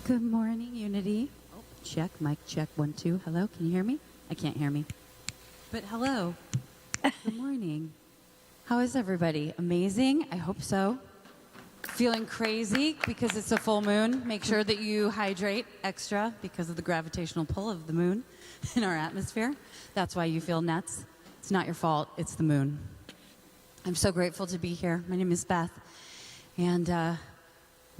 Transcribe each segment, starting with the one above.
Good morning, Unity. Oh, check, mic check, 1, 2. Hello, can you hear me? I can't hear me. But hello. Good morning. How is everybody? Amazing? I hope so. Feeling crazy because it's a full moon. Make sure that you hydrate extra because of the gravitational pull of the moon in our atmosphere. That's why you feel nuts. It's not your fault. It's the moon. I'm so grateful to be here. My name is Beth, and I'm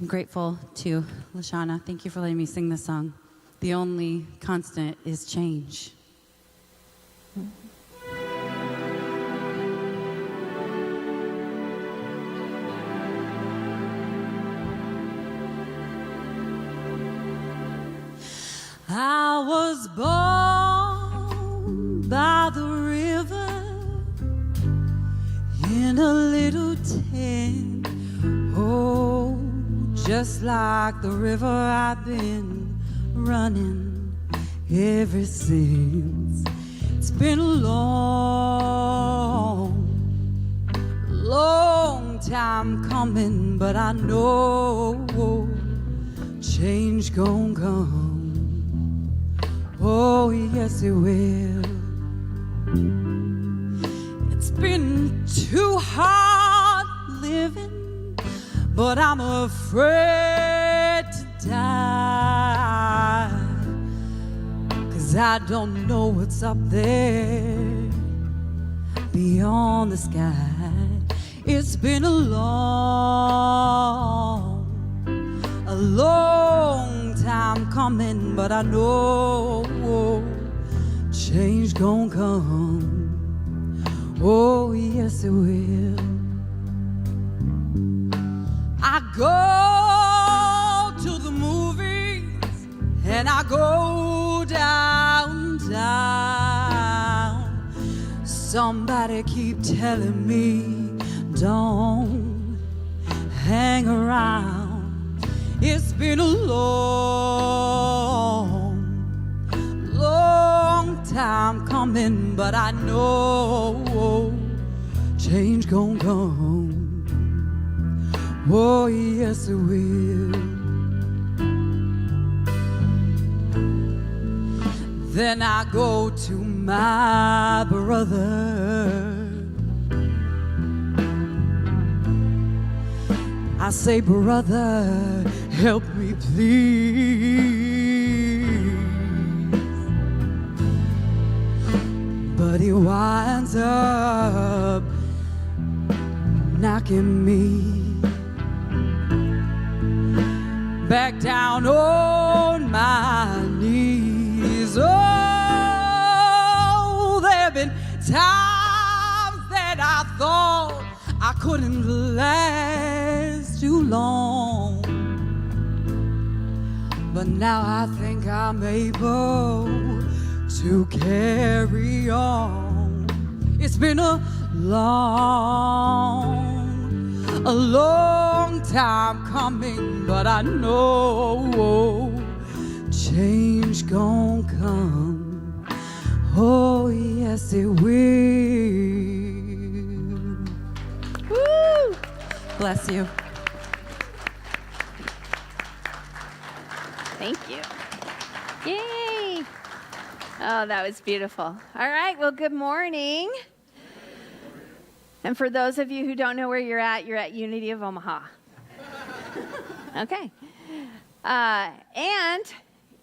grateful to Lashana. Thank you for letting me sing this song. The only constant is change. I was born by the river in a little tent. Oh, just like the river I've been running ever since. It's been a long time coming, but I know change gon' come. Oh, yes, it will. It's been too hard living, but I'm afraid to die, 'cause I don't know what's up there beyond the sky. It's been a long time coming, but I know change gon' come. Oh, yes, it will. I go to the movies and I go downtown. Somebody keep telling me don't hang around. It's been a long time coming, but I know change gon' come. Oh, yes, it will. Then I go to my brother. I say, brother, help me please. But he winds up knocking me back down on my knees. Oh, there have been times that I thought I couldn't last too long, but now I think I'm able to carry on. It's been a long time coming, but I know change gon' come. Oh, yes, it will. Woo! Bless you. Thank you. Yay! Oh, that was beautiful. All right, well, good morning. And for those of you who don't know where you're at Unity of Omaha. Okay. And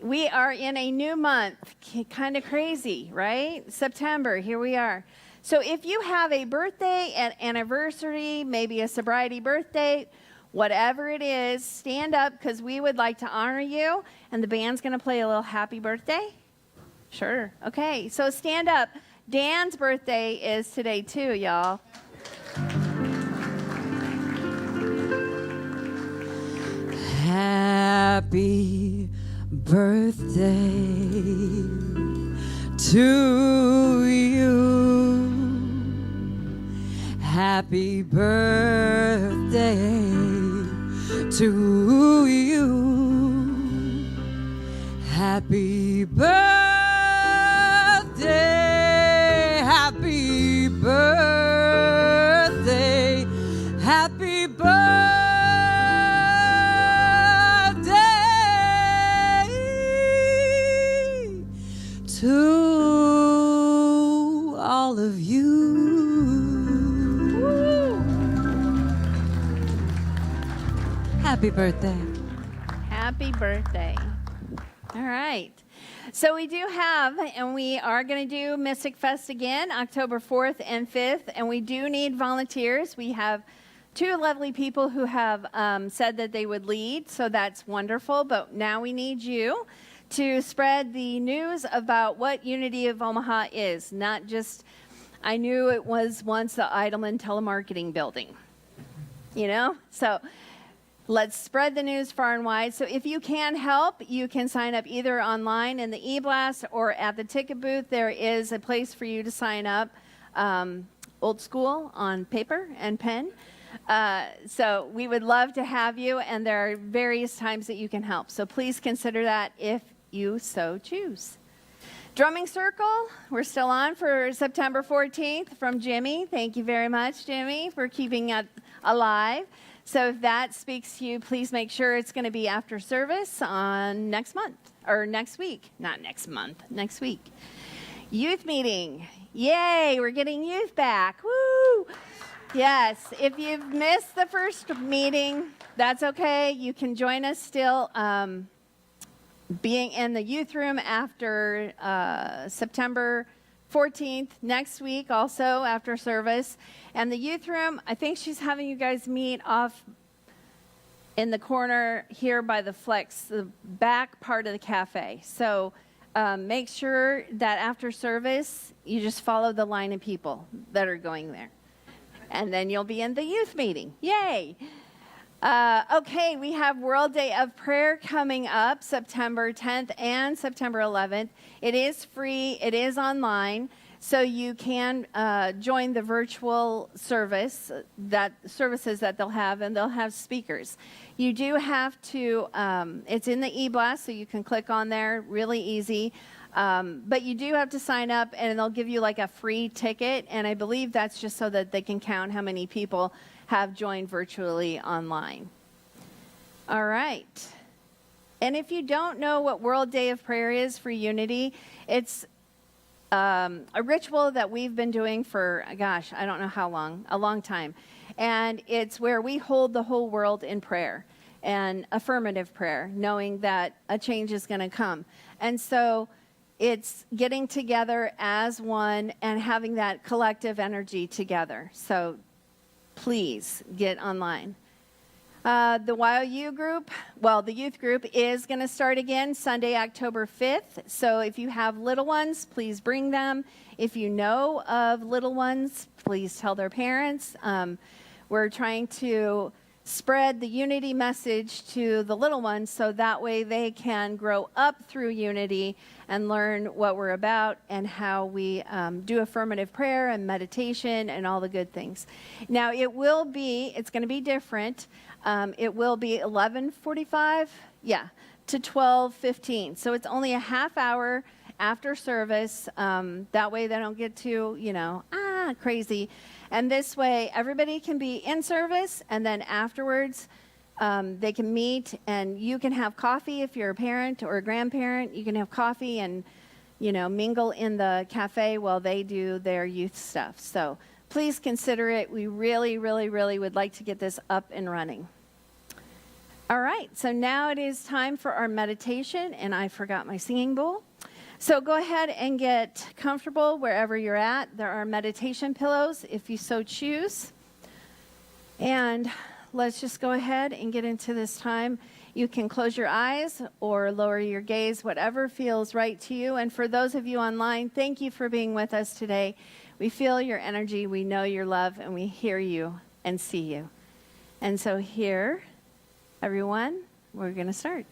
we are in a new month. Kind of crazy, right? September, here we are. So if you have a birthday, an anniversary, maybe a sobriety birthday, whatever it is, stand up because we would like to honor you. And the band's going to play a little happy birthday. Sure. Okay, so stand up. Dan's birthday is today too, y'all. Happy birthday to you. Happy birthday to you. Happy birthday, happy birthday, happy birthday Happy birthday. Happy birthday. All right. So we do have, and we are going to do Mystic Fest again, October 4th and 5th, and we do need volunteers. We have two lovely people who have said that they would lead, so that's wonderful, but now we need you to spread the news about what Unity of Omaha is, not just, I knew it was once the Eidelman Telemarketing Building, you know? So let's spread the news far and wide. So if you can help, you can sign up either online in the e-blast or at the ticket booth. There is a place for you to sign up, old school on paper and pen. So we would love to have you, and there are various times that you can help. So please consider that if you so choose. Drumming Circle, we're still on for September 14th from Jimmy. Thank you very much, Jimmy, for keeping it alive. So if that speaks to you, please make sure it's going to be after service on next month, or next week. Not next month, next week. Youth meeting. Yay, we're getting youth back. Woo! Yes, if you've missed the first meeting, that's okay. You can join us still being in the youth room after September 14th, next week, also after service. And the youth room, I think she's having you guys meet off in the corner here by the Flex, the back part of the cafe. So make sure that after service, you just follow the line of people that are going there. And then you'll be in the youth meeting. Yay! Okay, we have World Day of Prayer coming up September 10th and September 11th. It is free. It is online. So you can join the virtual services that they'll have, and they'll have speakers. You do have to, it's in the e-blast, so you can click on there, really easy. But you do have to sign up, and they'll give you like a free ticket, and I believe that's just so that they can count how many people have joined virtually online. All right. And if you don't know what World Day of Prayer is for Unity, it's a ritual that we've been doing for, gosh, I don't know how long, a long time. And it's where we hold the whole world in prayer and affirmative prayer, knowing that a change is going to come. And so it's getting together as one and having that collective energy together. So please get online. The YOU group, the youth group is going to start again Sunday, October 5th. So if you have little ones, please bring them. If you know of little ones, please tell their parents. We're trying to spread the unity message to the little ones so that way they can grow up through unity and learn what we're about and how we do affirmative prayer and meditation and all the good things. Now it's going to be different. It will be 11:45, to 12:15. So it's only a half hour after service. That way they don't get too, crazy. And this way, everybody can be in service, and then afterwards, they can meet, and you can have coffee if you're a parent or a grandparent. You can have coffee and, mingle in the cafe while they do their youth stuff. So please consider it. We really, really, really would like to get this up and running. All right, so now it is time for our meditation, and I forgot my singing bowl. So go ahead and get comfortable wherever you're at. There are meditation pillows if you so choose. And let's just go ahead and get into this time. You can close your eyes or lower your gaze, whatever feels right to you. And for those of you online, thank you for being with us today. We feel your energy, we know your love, and we hear you and see you. And so here, everyone, we're going to start.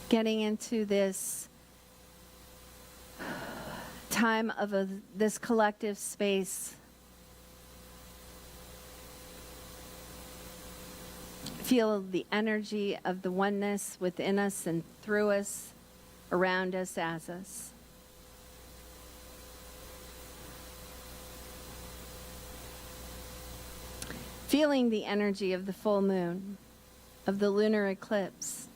Getting into this time of this collective space. Feel the energy of the oneness within us and through us, around us, as us. feeling the energy of the full moon, of the lunar eclipse,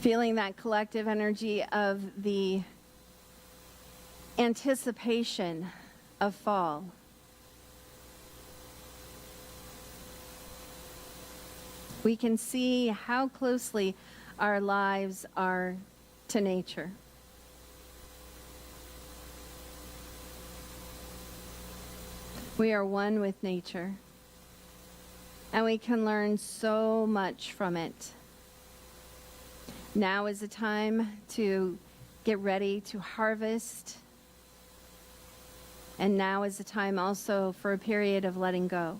feeling that collective energy of the anticipation of fall. We can see how closely our lives are to nature. We are one with nature, and we can learn so much from it. Now is the time to get ready to harvest, and now is the time also for a period of letting go.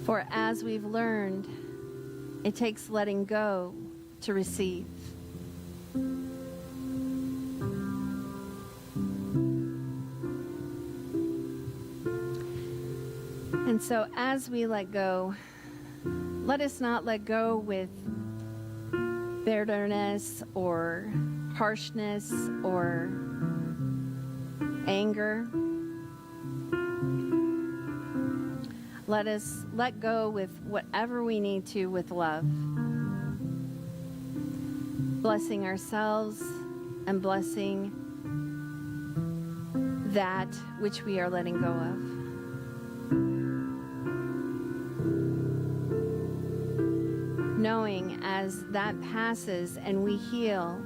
For as we've learned, it takes letting go to receive. And so as we let go, let us not let go with bitterness or harshness or anger. Let us let go with whatever we need to with love. Blessing ourselves and blessing that which we are letting go of. Knowing as that passes and we heal,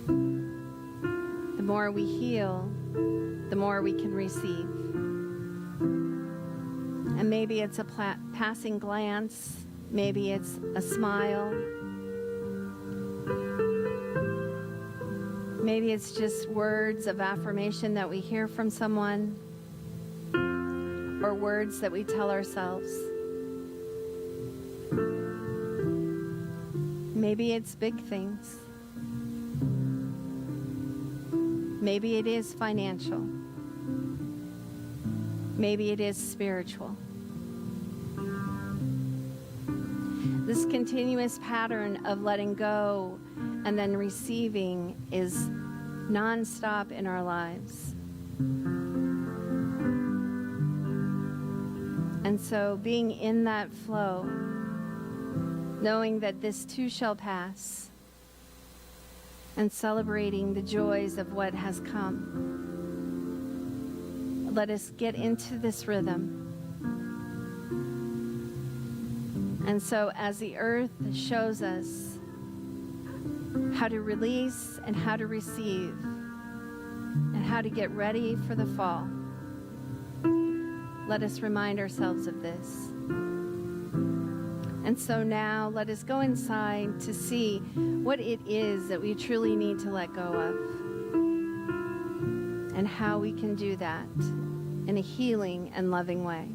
the more we heal, the more we can receive. And maybe it's a passing glance, maybe it's a smile, maybe it's just words of affirmation that we hear from someone, or words that we tell ourselves. Maybe it's big things. Maybe it is financial. Maybe it is spiritual. This continuous pattern of letting go and then receiving is nonstop in our lives. And so being in that flow, knowing that this too shall pass, and celebrating the joys of what has come. Let us get into this rhythm. And so as the earth shows us how to release and how to receive and how to get ready for the fall, let us remind ourselves of this. And so now let us go inside to see what it is that we truly need to let go of, and how we can do that in a healing and loving way.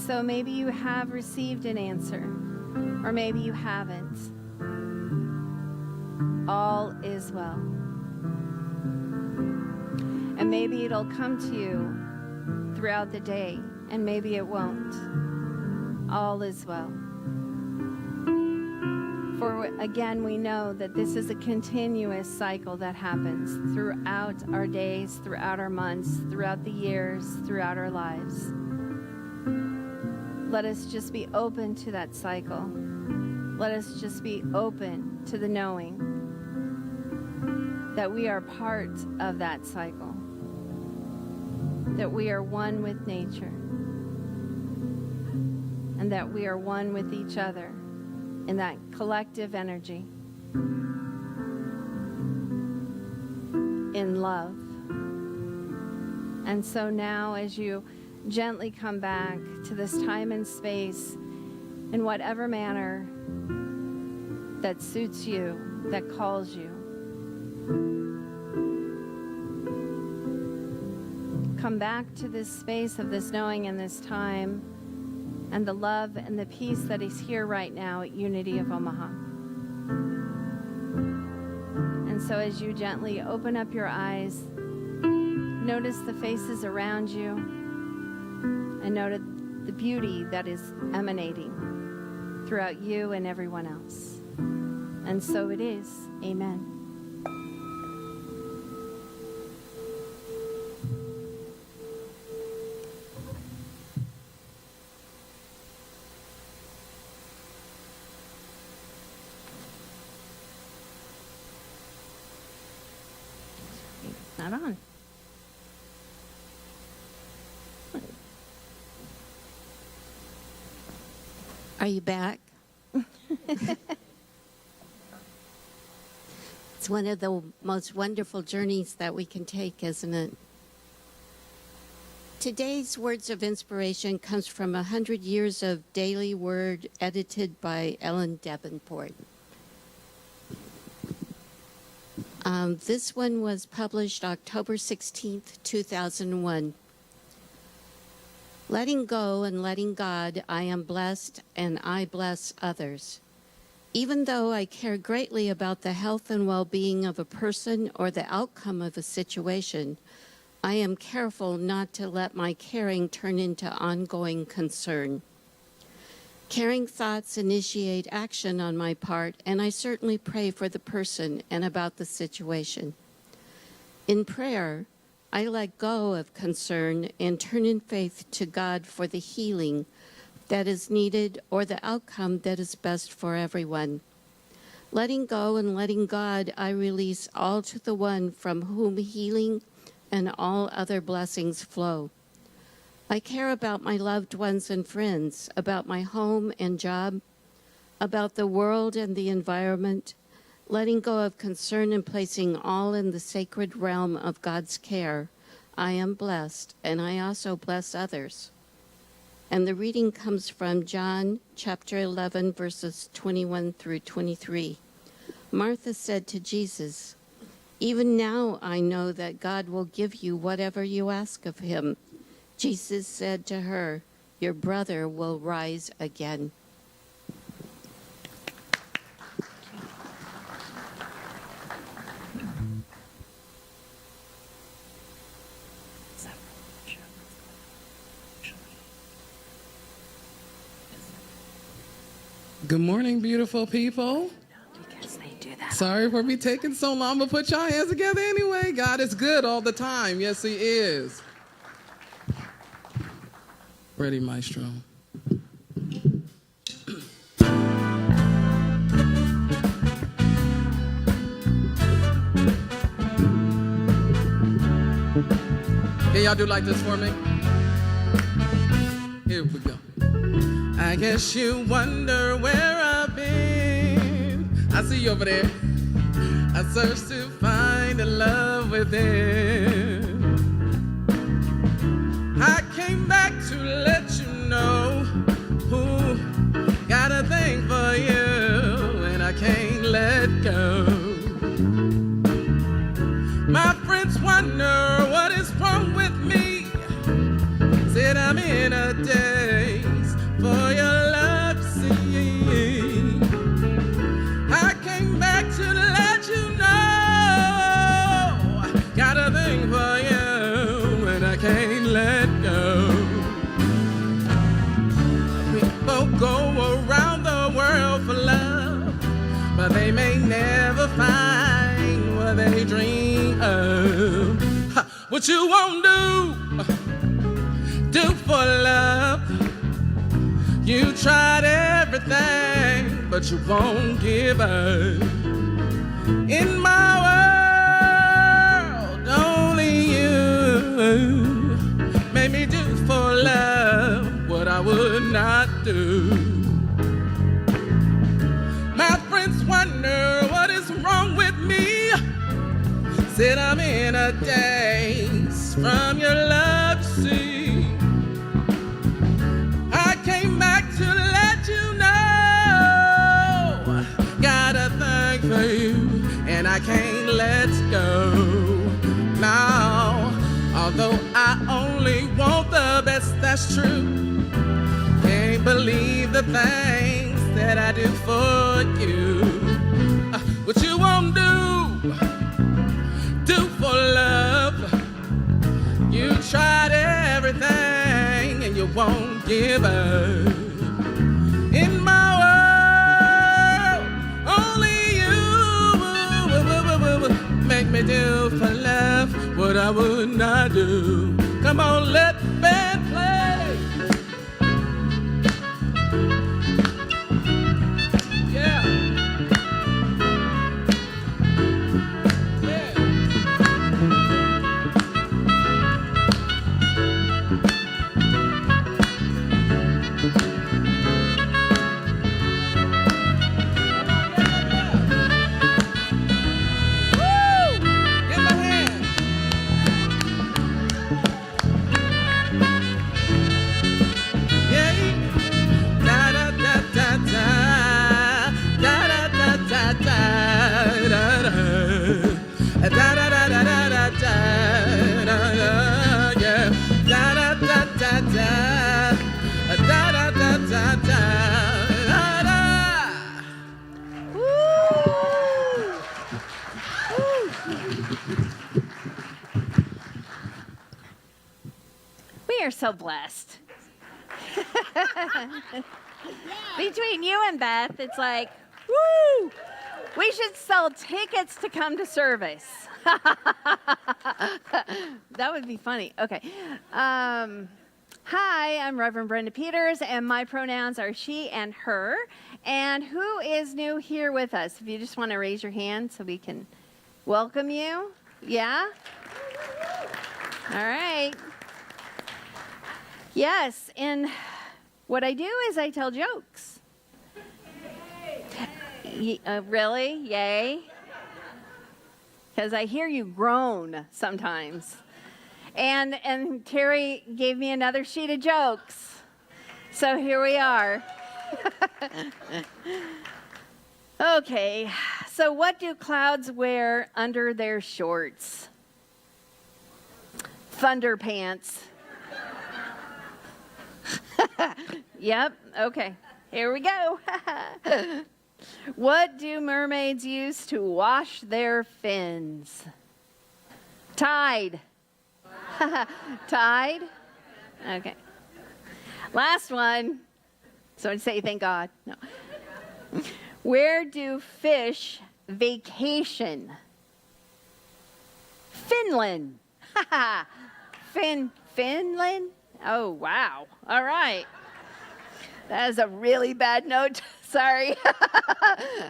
So maybe you have received an answer, or maybe you haven't. All is well. And maybe it'll come to you throughout the day, and maybe it won't. All is well. For again, we know that this is a continuous cycle that happens throughout our days, throughout our months, throughout the years, throughout our lives. Let us just be open to that cycle. Let us just be open to the knowing that we are part of that cycle, that we are one with nature, and that we are one with each other in that collective energy, in love. And so now, as you gently come back to this time and space in whatever manner that suits you, that calls you, come back to this space of this knowing and this time and the love and the peace that is here right now at Unity of Omaha. And so as you gently open up your eyes, notice the faces around you and notice the beauty that is emanating throughout you and everyone else. And so it is. Amen. Not on. Are you back? It's one of the most wonderful journeys that we can take, isn't it? Today's words of inspiration comes from 100 years of daily word edited by Ellen Davenport. This one was published October 16th, 2001. Letting go and letting God, I am blessed and I bless others. Even though I care greatly about the health and well-being of a person or the outcome of a situation, I am careful not to let my caring turn into ongoing concern. Caring thoughts initiate action on my part, and I certainly pray for the person and about the situation. In prayer, I let go of concern and turn in faith to God for the healing that is needed or the outcome that is best for everyone. Letting go and letting God, I release all to the one from whom healing and all other blessings flow. I care about my loved ones and friends, about my home and job, about the world and the environment, letting go of concern and placing all in the sacred realm of God's care. I am blessed, and I also bless others. And the reading comes from John chapter 11, verses 21 through 23. Martha said to Jesus, "Even now I know that God will give you whatever you ask of him." Jesus said to her, "Your brother will rise again." Good morning, beautiful people. Because they do that. Sorry for me taking so long, but put your hands together anyway. God is good all the time. Yes, he is. Ready, maestro. Can y'all do like this for me? Here we go. I guess you wonder where I've been. I see you over there. I searched to find a love within. I came back to let you know who got a thing for you, and I can't let go. My friends wonder what is wrong with me. Said I'm in a daze for your love to see. I came back to let you know got a thing for you. whatever they dream of. What you won't do for love. You tried everything, but you won't give up. In my world, only you made me do for love what I would not do. My friends wonder what is wrong with me. Said I'm in a daze from your love, see. I came back to let you know. Got a thing for you, and I can't let go. Now, although I only want the best, that's true. Can't believe the things that I do for you. What you won't do for love. You tried everything and you won't give up. In my world, only you make me do for love what I would not do. Come on, let the band play. Yeah. We are so blessed. Between you and Beth, it's like, woo! We should sell tickets to come to service. That would be funny. Okay. Hi, I'm Reverend Brenda Peters, and my pronouns are she and her. And who is new here with us? If you just want to raise your hand so we can welcome you. Yeah? All right. Yes, and what I do is I tell jokes. Really? Yay? Because I hear you groan sometimes. And Terry gave me another sheet of jokes. So here we are. Okay, so what do clouds wear under their shorts? Thunder pants. Yep, okay, here we go. What do mermaids use to wash their fins? Tide. Tide? Okay. Last one. Someone say thank God. No. Where do fish vacation? Finland. Finland? Oh, wow. All right. That is a really bad note. Sorry.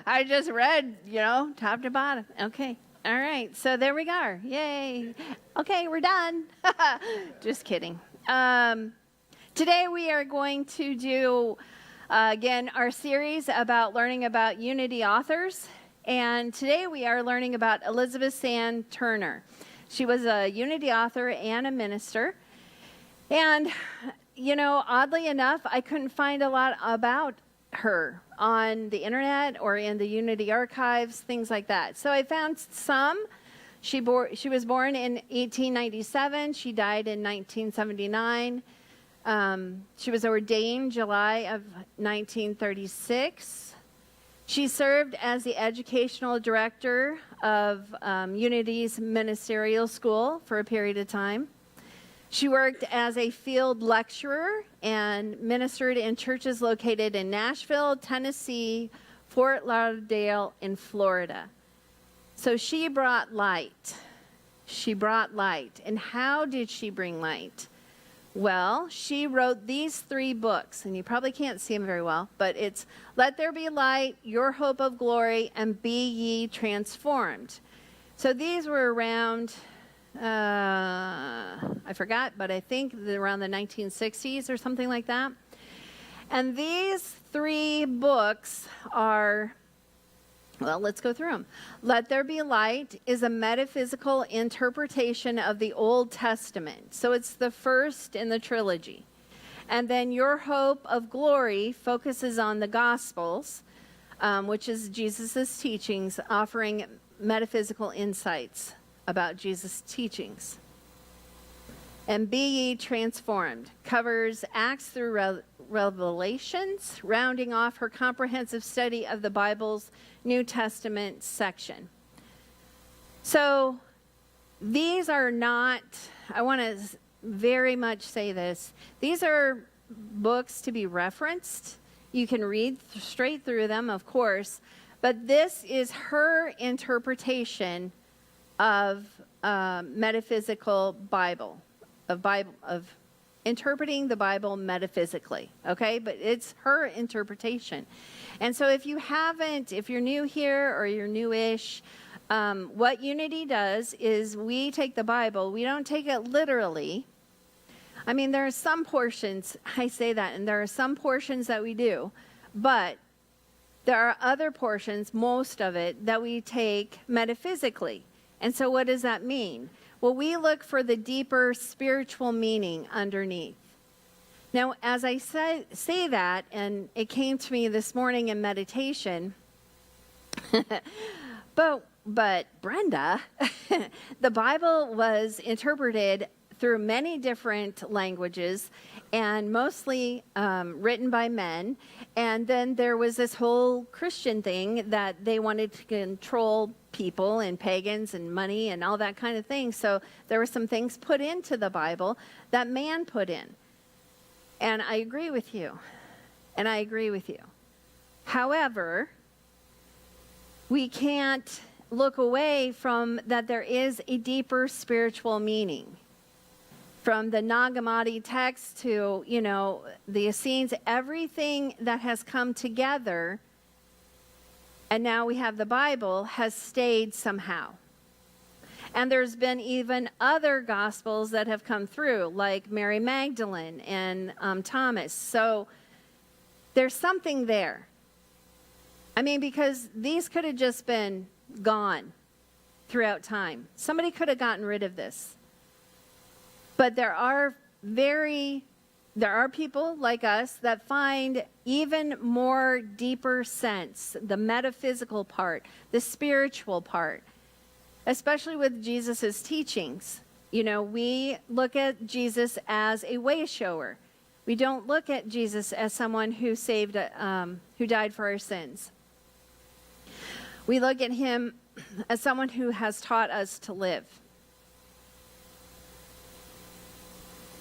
I just read, top to bottom. Okay. All right. So there we go. Yay. Okay, we're done. Just kidding. Today we are going to do, again, our series about learning about Unity authors. And today we are learning about Elizabeth Sand Turner. She was a Unity author and a minister. And, oddly enough, I couldn't find a lot about her on the internet or in the Unity archives, things like that. So I found some. She was born in 1897. She died in 1979. She was ordained July of 1936. She served as the educational director of Unity's ministerial school for a period of time. She worked as a field lecturer and ministered in churches located in Nashville, Tennessee, Fort Lauderdale, and Florida. So she brought light. She brought light. And how did she bring light? Well, she wrote these 3 books, and you probably can't see them very well, but it's Let There Be Light, Your Hope of Glory, and Be Ye Transformed. So these were around, I forgot, but I think around the 1960s or something like that. And these 3 books are, well, let's go through them. Let There Be Light is a metaphysical interpretation of the Old Testament. So it's the first in the trilogy. And then Your Hope of Glory focuses on the Gospels, which is Jesus' teachings, offering metaphysical insights about Jesus' teachings. And Be Ye Transformed covers Acts through Revelations, rounding off her comprehensive study of the Bible's New Testament section. So these are not, I want to very much say this, these are books to be referenced. You can read straight through them, of course, but this is her interpretation of metaphysical Bible, of interpreting the Bible metaphysically, okay? But it's her interpretation. And so if you're new here or you're newish, what Unity does is we take the Bible, we don't take it literally. I mean, there are some portions, I say that, and there are some portions that we do, but there are other portions, most of it, that we take metaphysically. And so what does that mean? Well, we look for the deeper spiritual meaning underneath. Now, as I say that, and it came to me this morning in meditation, but Brenda, the Bible was interpreted through many different languages and mostly written by men. And then there was this whole Christian thing that they wanted to control people and pagans and money and all that kind of thing. So there were some things put into the Bible that man put in. And I agree with you. And I agree with you. However, we can't look away from that there is a deeper spiritual meaning. From the Nag Hammadi text to, the Essenes, everything that has come together, and now we have the Bible, has stayed somehow. And there's been even other gospels that have come through, like Mary Magdalene and Thomas. So there's something there. I mean, because these could have just been gone throughout time. Somebody could have gotten rid of this. But there are people like us that find even more deeper sense, the metaphysical part, the spiritual part, especially with Jesus' teachings. We look at Jesus as a way shower. We don't look at Jesus as someone who who died for our sins. We look at him as someone who has taught us to live.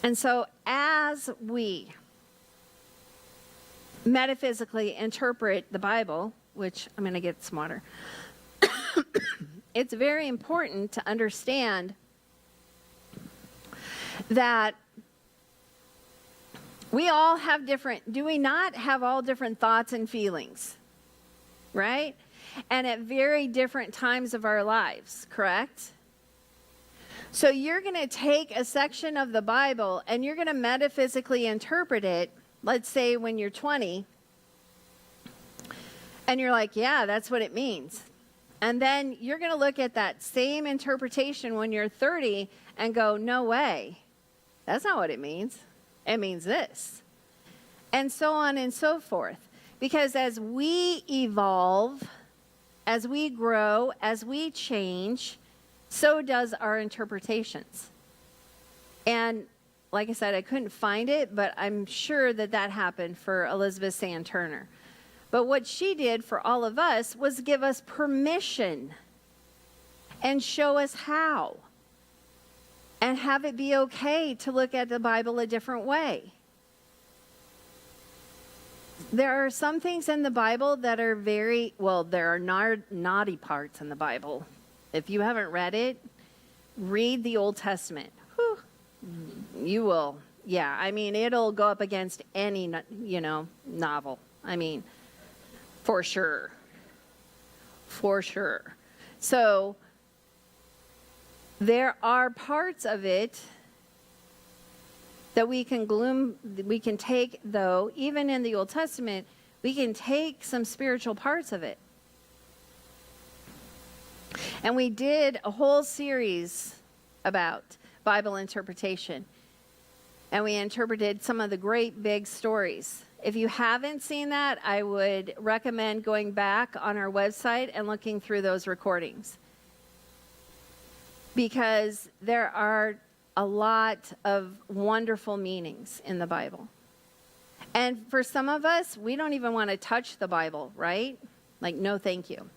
And so as we metaphysically interpret the Bible, which I'm going to get some water, it's very important to understand that we all have do we not have all different thoughts and feelings, right? And at very different times of our lives, correct? So you're going to take a section of the Bible and you're going to metaphysically interpret it, let's say when you're 20, and you're like, yeah, that's what it means. And then you're going to look at that same interpretation when you're 30 and go, no way, that's not what it means. It means this. And so on and so forth. Because as we evolve, as we grow, as we change, so does our interpretations. And like I said, I couldn't find it, but I'm sure that happened for Elizabeth Sand Turner. But what she did for all of us was give us permission and show us how. And have it be okay to look at the Bible a different way. There are some things in the Bible that are there are naughty parts in the Bible. If you haven't read it, read the Old Testament. Whew. You will. Yeah, I mean, it'll go up against any, novel. I mean, for sure. For sure. So there are parts of it that we can take, though, even in the Old Testament, we can take some spiritual parts of it. And we did a whole series about Bible interpretation. And we interpreted some of the great big stories. If you haven't seen that, I would recommend going back on our website and looking through those recordings. Because there are a lot of wonderful meanings in the Bible. And for some of us, we don't even want to touch the Bible, right? Like, no, thank you.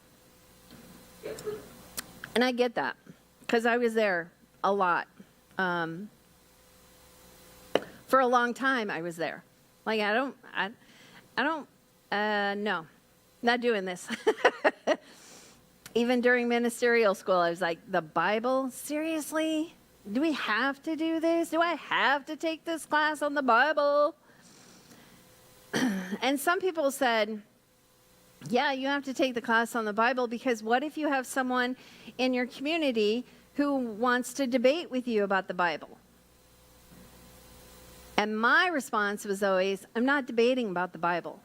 And I get that, because I was there a lot. For a long time, I was there. Like, no, not doing this. Even during ministerial school, I was like, the Bible? Seriously? Do we have to do this? Do I have to take this class on the Bible? And some people said, yeah, you have to take the class on the Bible, because what if you have someone in your community who wants to debate with you about the Bible? And my response was always, I'm not debating about the Bible.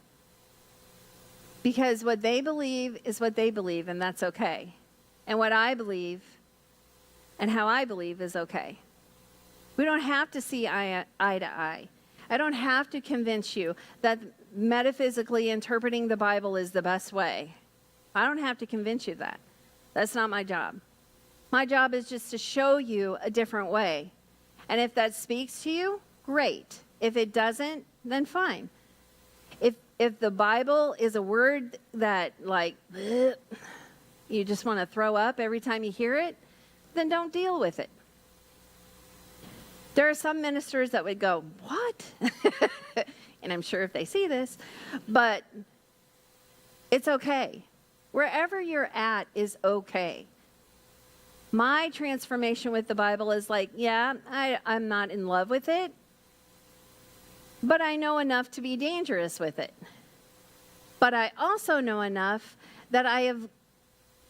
Because what they believe is what they believe, and that's okay. And what I believe and how I believe is okay. We don't have to see eye to eye. I don't have to convince you that metaphysically interpreting the Bible is the best way. I don't have to convince you that. That's not my job. My job is just to show you a different way. And if that speaks to you, great. If it doesn't, then fine. If the Bible is a word that, like, bleh, you just want to throw up every time you hear it, then don't deal with it. There are some ministers that would go, what? And I'm sure if they see this, but it's okay. Wherever you're at is okay. My transformation with the Bible is like, yeah, I'm not in love with it, but I know enough to be dangerous with it. But I also know enough that I have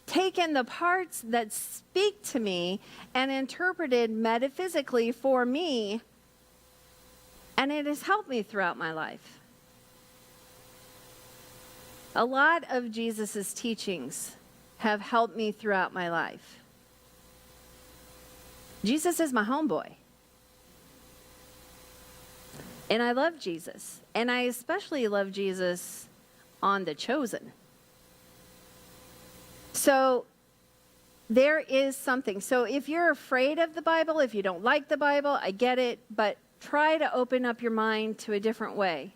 taken the parts that speak to me and interpreted metaphysically for me, and it has helped me throughout my life. A lot of Jesus' teachings have helped me throughout my life. Jesus is my homeboy. And I love Jesus. And I especially love Jesus on The Chosen. So there is something. So if you're afraid of the Bible, if you don't like the Bible, I get it. But try to open up your mind to a different way.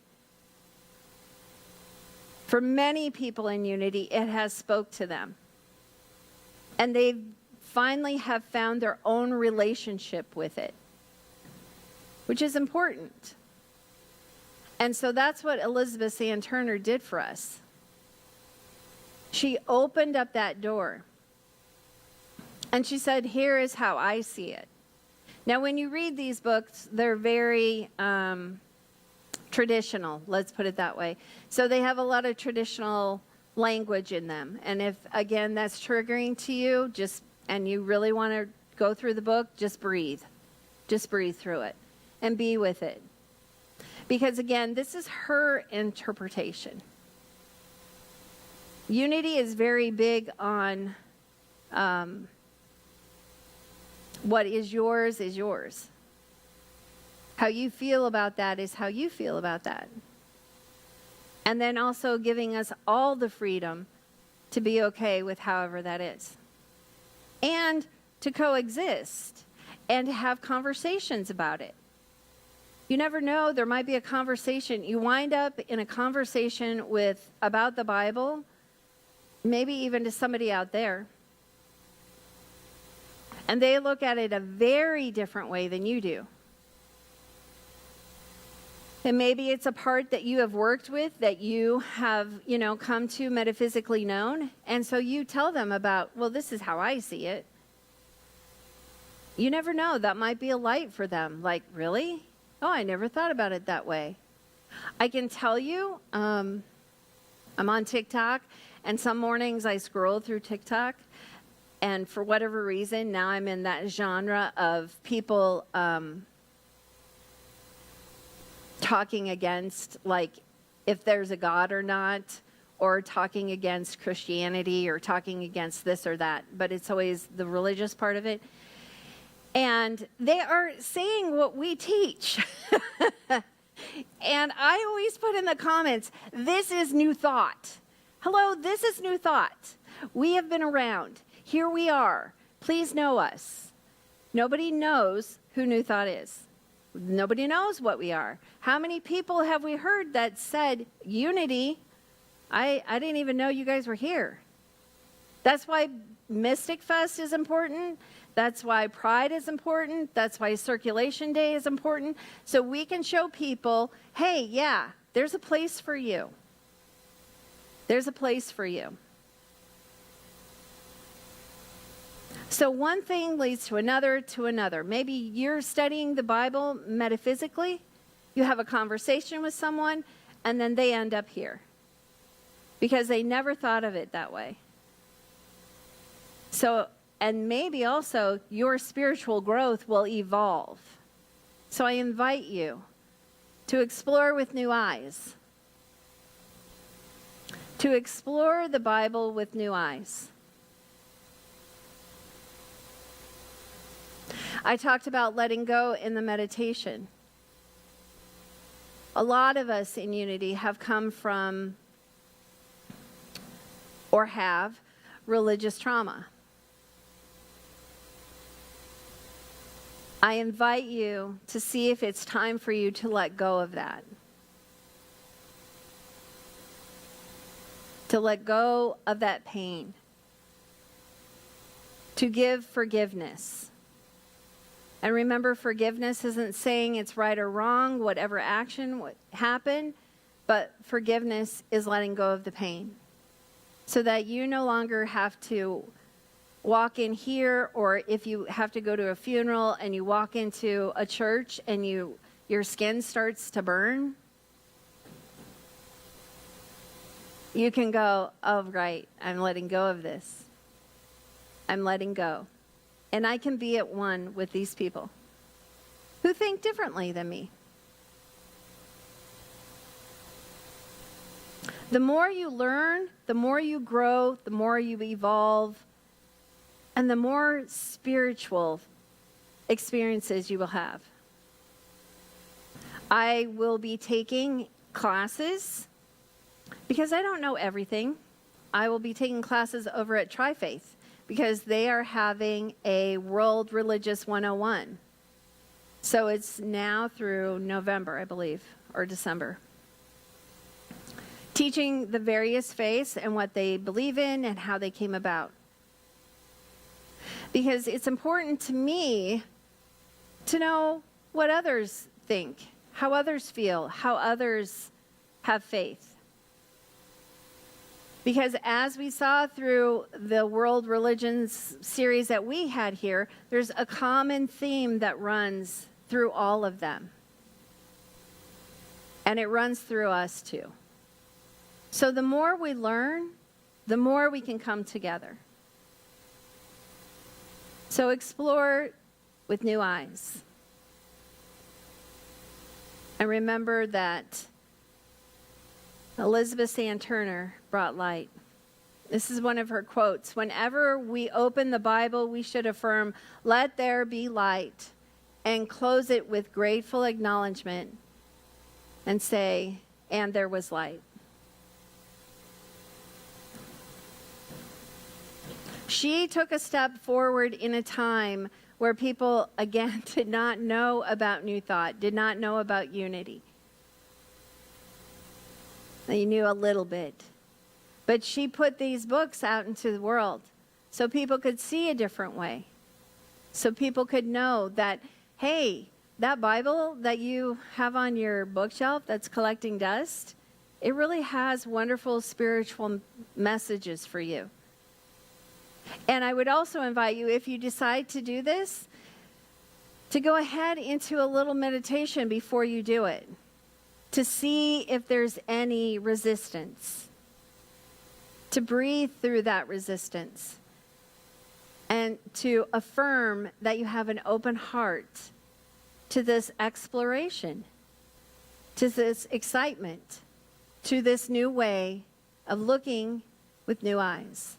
For many people in Unity, it has spoke to them. And they finally have found their own relationship with it, which is important. And so that's what Elizabeth Sand Turner did for us. She opened up that door. And she said, here is how I see it. Now, when you read these books, they're very traditional, let's put it that way. So they have a lot of traditional language in them. And if, again, that's triggering to you, and you really want to go through the book, just breathe. Just breathe through it and be with it. Because, again, this is her interpretation. Unity is very big on what is yours is yours. How you feel about that is how you feel about that. And then also giving us all the freedom to be okay with however that is. And to coexist and to have conversations about it. You never know, there might be a conversation. You wind up in a conversation about the Bible, maybe even to somebody out there. And they look at it a very different way than you do. And maybe it's a part that you have worked with, that you have, come to metaphysically known. And so you tell them about, well, this is how I see it. You never know. That might be a light for them. Like, really? Oh, I never thought about it that way. I can tell you, I'm on TikTok, and some mornings I scroll through TikTok, and for whatever reason, now I'm in that genre of people talking against, like, if there's a God or not, or talking against Christianity, or talking against this or that, but it's always the religious part of it. And they are saying what we teach. And I always put in the comments, this is New Thought. Hello, this is New Thought. We have been around. Here we are. Please know us. Nobody knows who New Thought is. Nobody knows what we are. How many people have we heard that said, unity? I didn't even know you guys were here. That's why Mystic Fest is important. That's why Pride is important. That's why Circulation Day is important. So we can show people, hey, yeah, there's a place for you. There's a place for you. So one thing leads to another to another. Maybe you're studying the Bible metaphysically. You have a conversation with someone, and then they end up here because they never thought of it that way. So, and maybe also your spiritual growth will evolve. So I invite you to explore with new eyes. To explore the Bible with new eyes. I talked about letting go in the meditation. A lot of us in Unity have come from or have religious trauma. I invite you to see if it's time for you to let go of that. To let go of that pain. To give forgiveness. And remember, forgiveness isn't saying it's right or wrong, whatever action happened, but forgiveness is letting go of the pain. So that you no longer have to walk in here, or if you have to go to a funeral and you walk into a church and your skin starts to burn, you can go, oh, right, I'm letting go of this. I'm letting go. And I can be at one with these people who think differently than me. The more you learn, the more you grow, the more you evolve, and the more spiritual experiences you will have. I will be taking classes because I don't know everything. I will be taking classes over at Tri-Faith because they are having a World Religious 101. So it's now through November, I believe, or December. Teaching the various faiths and what they believe in and how they came about. Because it's important to me to know what others think, how others feel, how others have faith. Because as we saw through the World Religions series that we had here, there's a common theme that runs through all of them. And it runs through us too. So the more we learn, the more we can come together. So explore with new eyes. And remember that Elizabeth Sand Turner brought light. This is one of her quotes. Whenever we open the Bible, we should affirm, "Let there be light," and close it with grateful acknowledgement and say, "And there was light." She took a step forward in a time where people, again, did not know about New Thought, did not know about unity. They knew a little bit. But she put these books out into the world so people could see a different way. So people could know that, hey, that Bible that you have on your bookshelf that's collecting dust, it really has wonderful spiritual messages for you. And I would also invite you, if you decide to do this, to go ahead into a little meditation before you do it, to see if there's any resistance, to breathe through that resistance, and to affirm that you have an open heart to this exploration, to this excitement, to this new way of looking with new eyes.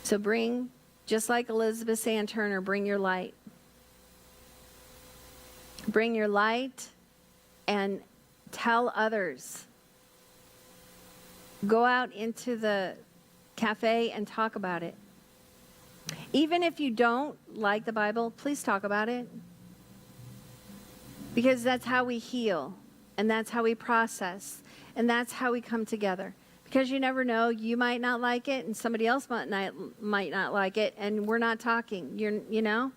So bring, just like Elizabeth Sand Turner, bring your light. Bring your light and tell others. Go out into the cafe and talk about it. Even if you don't like the Bible, please talk about it. Because that's how we heal, and that's how we process, and that's how we come together. Because you never know, you might not like it, and somebody else might not like it, and we're not talking. You know?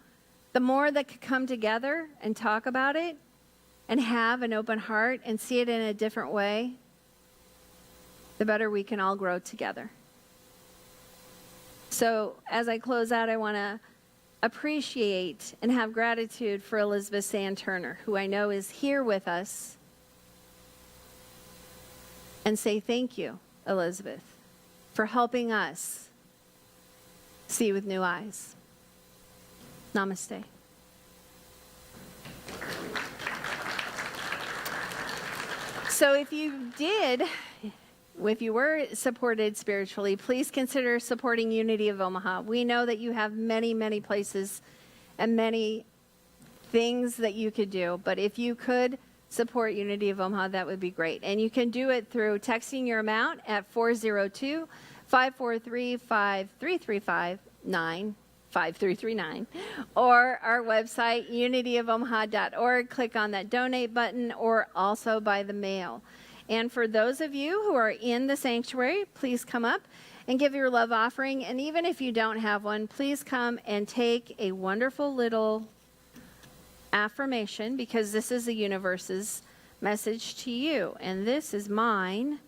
The more that could come together and talk about it, and have an open heart, and see it in a different way, the better we can all grow together. So as I close out, I want to appreciate and have gratitude for Elizabeth Sand Turner, who I know is here with us, and say thank you, Elizabeth, for helping us see with new eyes. Namaste. So if you were supported spiritually, please consider supporting Unity of Omaha. We know that you have many, many places and many things that you could do, but if you could support Unity of Omaha, that would be great. And you can do it through texting your amount at 402-543-5339, or our website, unityofomaha.org. Click on that donate button, or also by the mail. And for those of you who are in the sanctuary, please come up and give your love offering. And even if you don't have one, please come and take a wonderful little affirmation, because this is the universe's message to you. And this is mine.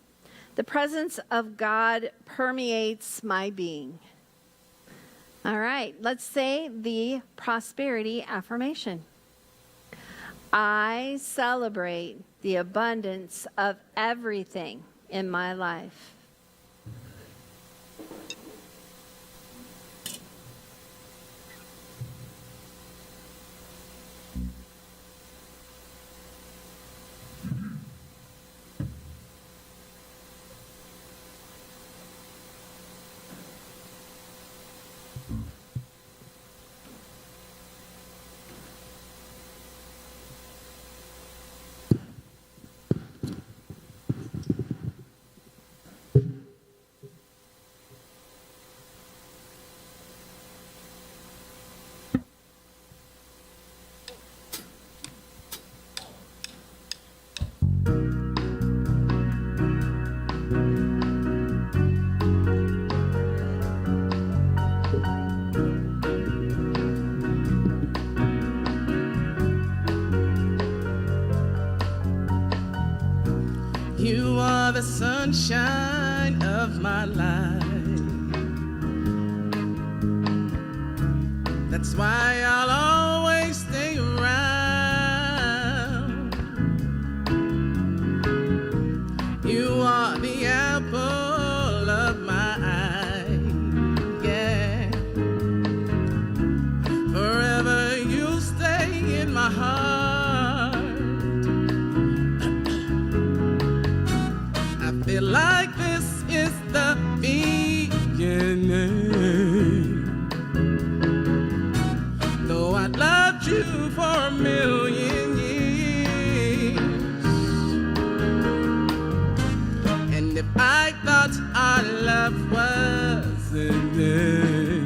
The presence of God permeates my being. All right, let's say the prosperity affirmation. I celebrate the abundance of everything in my life. You are the sunshine of my life. That's why I'll always stay around. You are the apple of my eye. Yeah. Forever you'll stay in my heart. Feel like this is the beginning. Though I loved you for a million years, and if I thought our love wasn't there,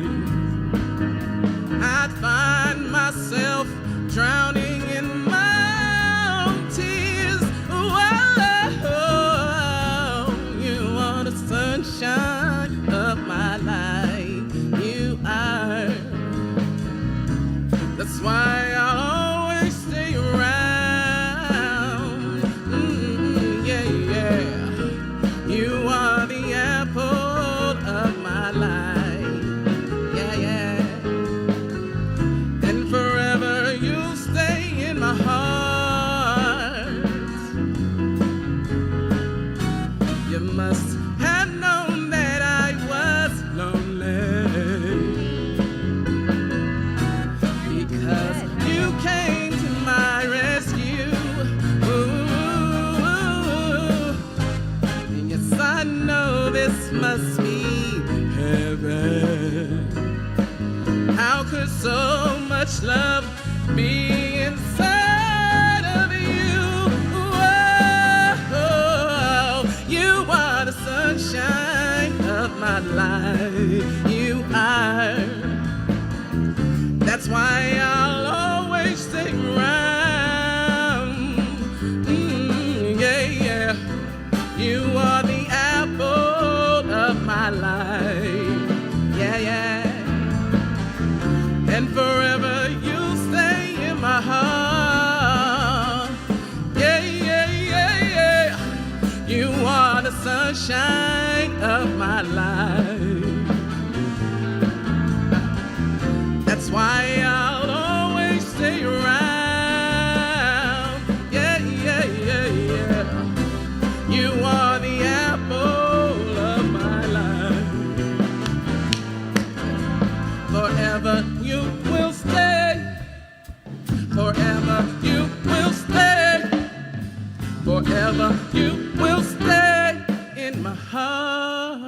I'd find myself drowning in my own tears. Sunshine of my life. You so much love be inside of you. Whoa, you are the sunshine of my life. You are. That's why I'll always stay around. Yeah, yeah. You are the apple of my life. Yeah, yeah. And forever you'll stay in my heart. Yeah, yeah, yeah, yeah. You are the sunshine of my life. That's why I'll always stay around. Yeah, yeah, yeah, yeah. You are the apple of my life. Forever you will stay. Forever you will stay. Forever you will stay in my heart.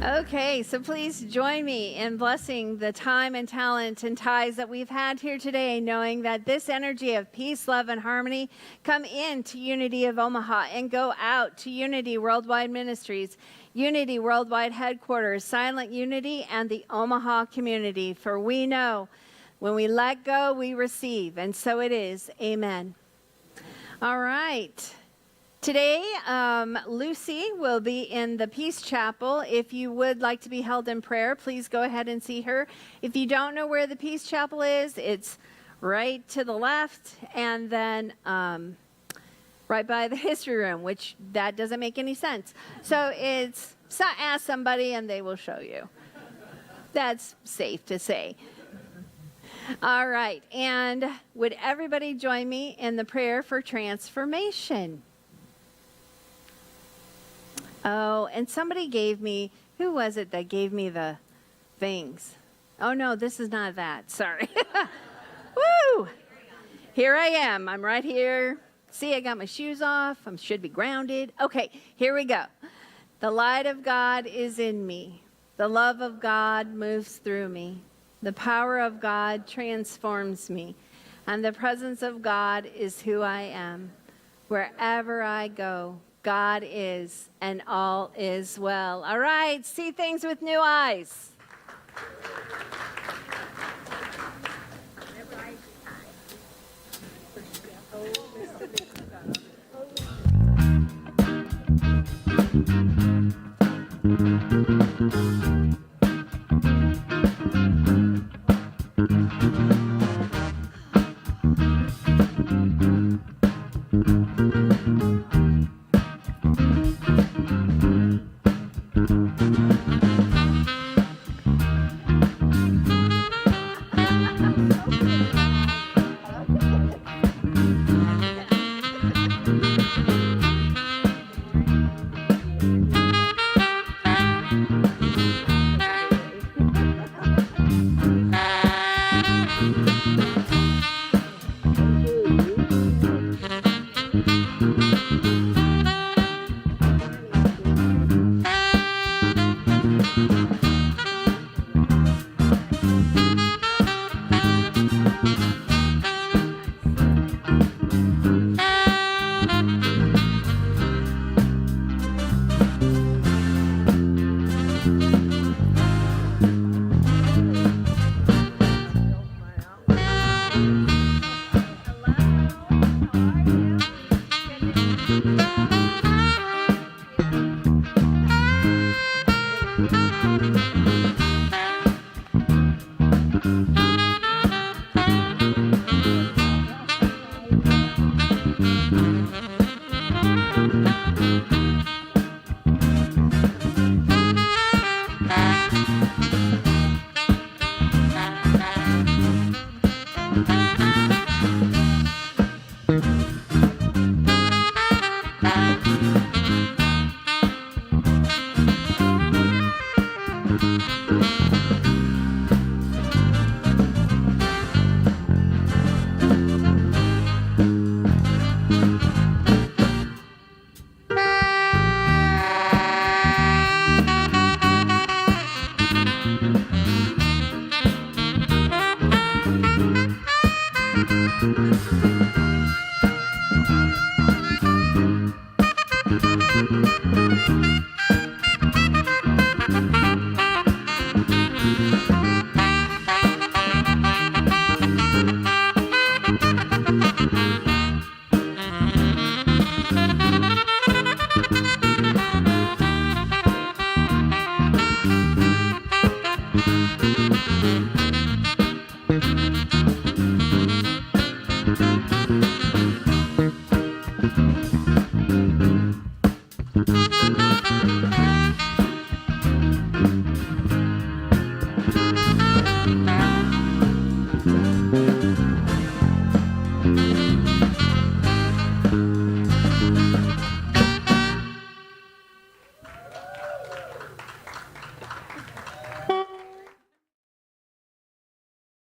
Okay, so please join me in blessing the time and talent and ties that we've had here today, knowing that this energy of peace, love, and harmony come into Unity of Omaha and go out to Unity Worldwide Ministries, Unity Worldwide Headquarters, Silent Unity, and the Omaha community. For we know when we let go, we receive, and so it is. Amen. All right. Today, Lucy will be in the Peace Chapel. If you would like to be held in prayer, please go ahead and see her. If you don't know where the Peace Chapel is, it's right to the left and then right by the history room, which that doesn't make any sense. So ask somebody and they will show you. That's safe to say. All right, and would everybody join me in the prayer for transformation? Oh, and somebody gave me, who was it that gave me the things? Oh, no, this is not that. Sorry. Woo! Here I am. I'm right here. See, I got my shoes off. I should be grounded. Okay, here we go. The light of God is in me. The love of God moves through me. The power of God transforms me. And the presence of God is who I am. Wherever I go, God is, and all is well. All right, see things with new eyes.